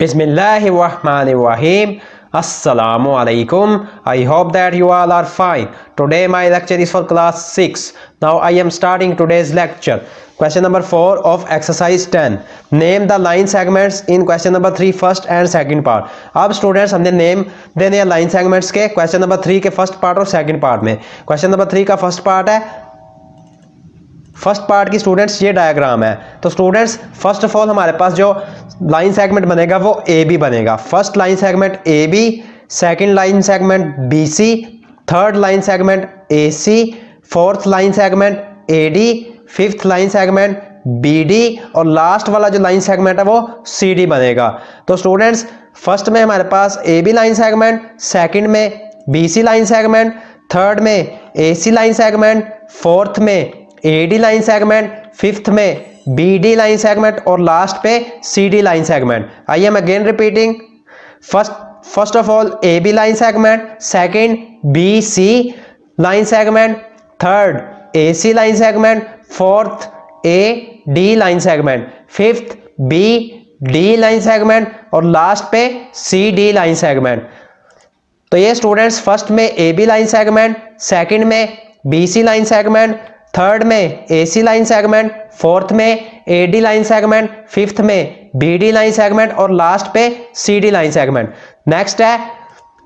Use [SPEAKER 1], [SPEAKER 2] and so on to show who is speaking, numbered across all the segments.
[SPEAKER 1] Bismillahirrahmanirrahim. Assalamu alaikum. I hope that you all are fine. Today my lecture is for class 6. Now I am starting today's lecture. Question number 4 of exercise 10. Name the line segments in question number 3 first and second part. अब students हमने name देने हैं line segments के question number 3 के first part और second part में. Question number 3 का first part है. फर्स्ट पार्ट की स्टूडेंट्स ये डायग्राम है. तो स्टूडेंट्स फर्स्ट ऑफ ऑल हमारे पास जो लाइन सेगमेंट बनेगा वो ए बी बनेगा. First line segment A B, second line segment B C, third line segment A C, fourth line segment A D, fifth line segment B D और last वाला जो line segment है वो C D बनेगा. तो students first में हमारे पास A B line segment, second में B C line segment, third में A C line segment, fourth में A D line segment, fifth में बी डी लाइन सेगमेंट और लास्ट पे C D line segment. I am again repeating. First of all A B line segment, second B C line segment, third A C line segment, fourth A D line segment, fifth B D line segment और last पे C D line segment. तो ये students first में A B line segment, second में B C line segment, third में A C line segment, fourth में A D line segment, fifth में B D line segment और last पे C D line segment. Next है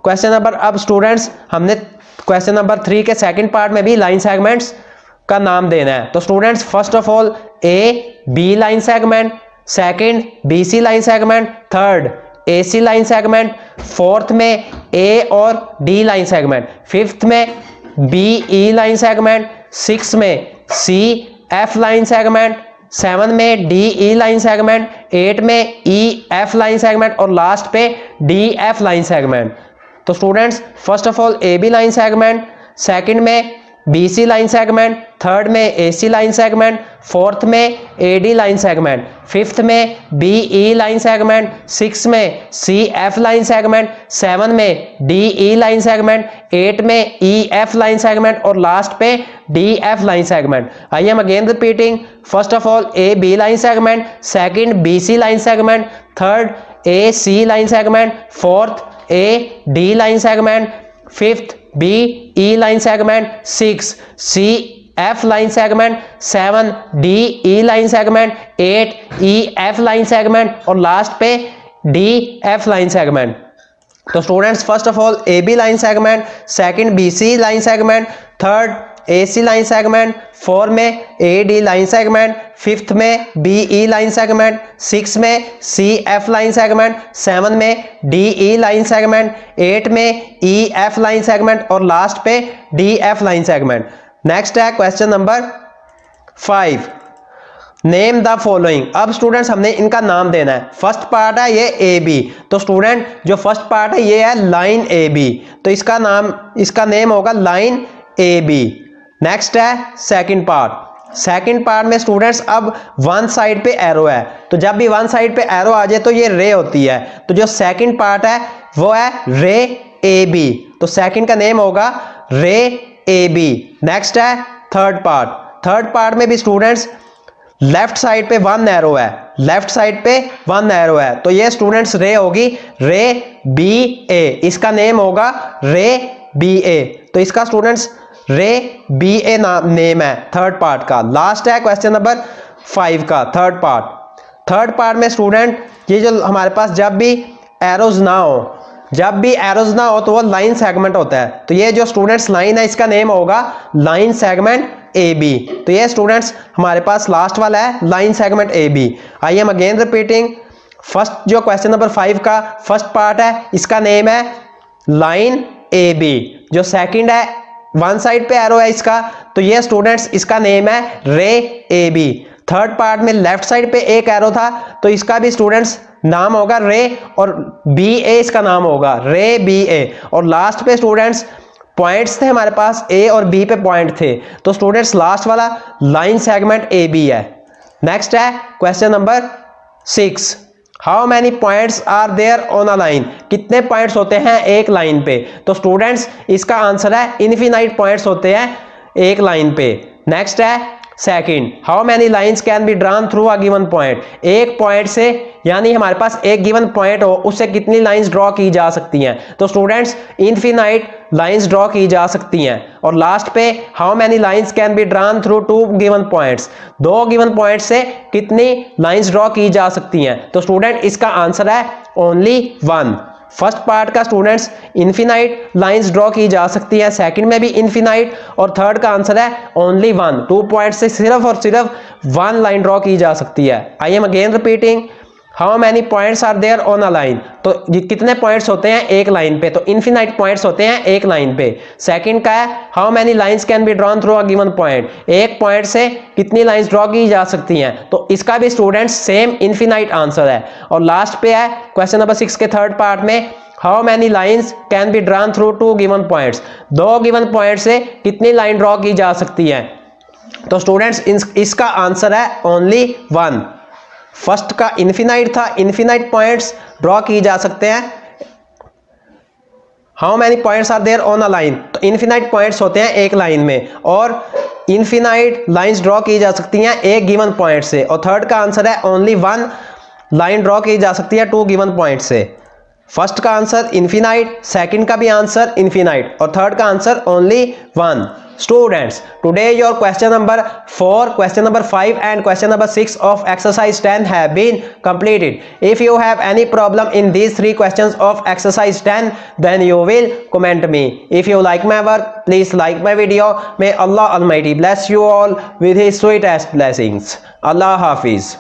[SPEAKER 1] question number. अब students हमने question number 3 के सेकंड पार्ट में भी लाइन सेगमेंट्स का नाम देना है. तो students first of all A B line segment, second B C line segment, third A C line segment, fourth में ए और डी लाइन सेगमेंट, फिफ्थ में B E line segment, six में C F line segment, seven में D E line segment, eight में E F line segment और last पे D F line segment. तो students first of all A B line segment, second में B C line segment, third में A C line segment, fourth में A D line segment, fifth में B E line segment, six में C F line segment, seven में D E line segment, eight में E F line segment और last पे D F line segment. I am again repeating. First of all A B line segment, second B C line segment, third A C line segment, fourth A D line segment, fifth B E line segment, six C F line segment, seven D E line segment, eight E F line segment और last पे D F line segment. तो students first of all A B line segment, second B C line segment, third A C line segment, four में A D line segment, fifth में B E line segment, six में C F line segment, seven में D E line segment, eight में E F line segment और last पे D F line segment. Next है question number 5. Name the following. अब students हमने इनका नाम देना है. फर्स्ट पार्ट है ये ए बी. तो स्टूडेंट जो फर्स्ट पार्ट है ये है लाइन ए बी. तो इसका नेम होगा लाइन ए बी. नेक्स्ट है सेकंड पार्ट. सेकंड पार्ट में स्टूडेंट्स अब वन साइड पे एरो है. तो जब भी वन साइड पे एरो आ जाए तो ये रे होती है. तो जो सेकंड पार्ट है वो है रे ए बी. तो सेकंड का नेम होगा रे ए बी. नेक्स्ट है थर्ड पार्ट. थर्ड पार्ट में भी स्टूडेंट्स लेफ्ट साइड पे वन एरो है. लेफ्ट साइड पे वन एरो है. तो ये स्टूडेंट्स रे होगी रे बी ए. इसका नेम होगा रे बी ए. तो इसका स्टूडेंट्स रे बी ए नेम है थर्ड पार्ट का. लास्ट है क्वेश्चन नंबर 5 का थर्ड पार्ट. थर्ड पार्ट में स्टूडेंट ये जो हमारे पास जब भी एरोज ना हो तो वो लाइन सेगमेंट होता है. तो ये जो स्टूडेंट्स लाइन है इसका नेम होगा लाइन सेगमेंट ए बी. तो ये स्टूडेंट्स हमारे पास लास्ट वाला है line segment A B. I am again repeating. First जो क्वेश्चन नंबर 5 का फर्स्ट पार्ट है इसका नेम है लाइन ए बी. जो सेकंड है वन साइड पे एरो है इसका. तो ये स्टूडेंट्स इसका नेम है ray A B. Third part में लेफ्ट साइड पे एक एरो था तो इसका भी स्टूडेंट्स नाम होगा रे और बी ए इसका नाम होगा रे बी ए. और लास्ट पे स्टूडेंट्स पॉइंट्स थे हमारे पास ए और बी पे पॉइंट थे. तो स्टूडेंट्स लास्ट वाला लाइन सेगमेंट ए बी है. नेक्स्ट है question number 6. How many points are there on a line. कितने पॉइंट्स होते हैं एक लाइन पे. तो स्टूडेंट्स इसका आंसर है इनफिनाइट पॉइंट्स होते हैं एक लाइन पे. नेक्स्ट है second. How many lines can be drawn through a given point. एक पॉइंट से यानी हमारे पास एक गिवन पॉइंट हो उससे कितनी लाइंस ड्रॉ की जा सकती हैं, तो स्टूडेंट्स इनफिनाइट लाइंस ड्रॉ की जा सकती हैं। और लास्ट पे how many lines can be drawn through two given points, दो गिवन पॉइंट से कितनी लाइंस ड्रॉ की जा सकती हैं, तो स्टूडेंट इसका आंसर है ओनली वन। फर्स्ट पार्ट का स्टूडेंट्स इनफिनाइट लाइंस ड्रॉ की जा सकती है, सेकंड में भी इनफिनाइट, और थर्ड का आंसर है ओनली वन। 2 पॉइंट से सिर्फ और सिर्फ वन लाइन ड्रॉ की जा सकती है। I am again repeating, how many points are there on a line, तो कितने पॉइंट्स होते हैं एक लाइन पे, तो इनफिनाइट पॉइंट्स होते हैं एक लाइन पे। सेकंड का है how many lines can be drawn through a given point, एक पॉइंट से कितनी लाइंस ड्रॉ की जा सकती हैं, तो इसका भी स्टूडेंट्स सेम इनफिनाइट आंसर है। और लास्ट पे है क्वेश्चन नंबर 6 के थर्ड पार्ट में how many lines can be drawn through two given points, दो गिवन पॉइंट से कितनी लाइन ड्रॉ की जा सकती है, तो स्टूडेंट्स इसका आंसर है ओनली वन। फर्स्ट का इनफिनाइट था, इनफिनाइट पॉइंट्स ड्रॉ की जा सकते हैं। How many points are there on a line, तो इनफिनाइट पॉइंट्स होते हैं एक लाइन में, और इनफिनाइट लाइंस ड्रॉ की जा सकती हैं एक गिवन पॉइंट से। और थर्ड का आंसर है ओनली वन लाइन ड्रॉ की जा सकती है टू गिवन पॉइंट से। फर्स्ट का आंसर इनफिनाइट, सेकंड का भी आंसर इनफिनाइट, और थर्ड का answer only one. Students, today your question number 4, question number 5 and question number 6 of exercise 10 have been completed. If you have any problem in these 3 questions of exercise 10, then you will comment me. If you like my work, please like my video. May Allah Almighty bless you all with His sweetest blessings. Allah Hafiz.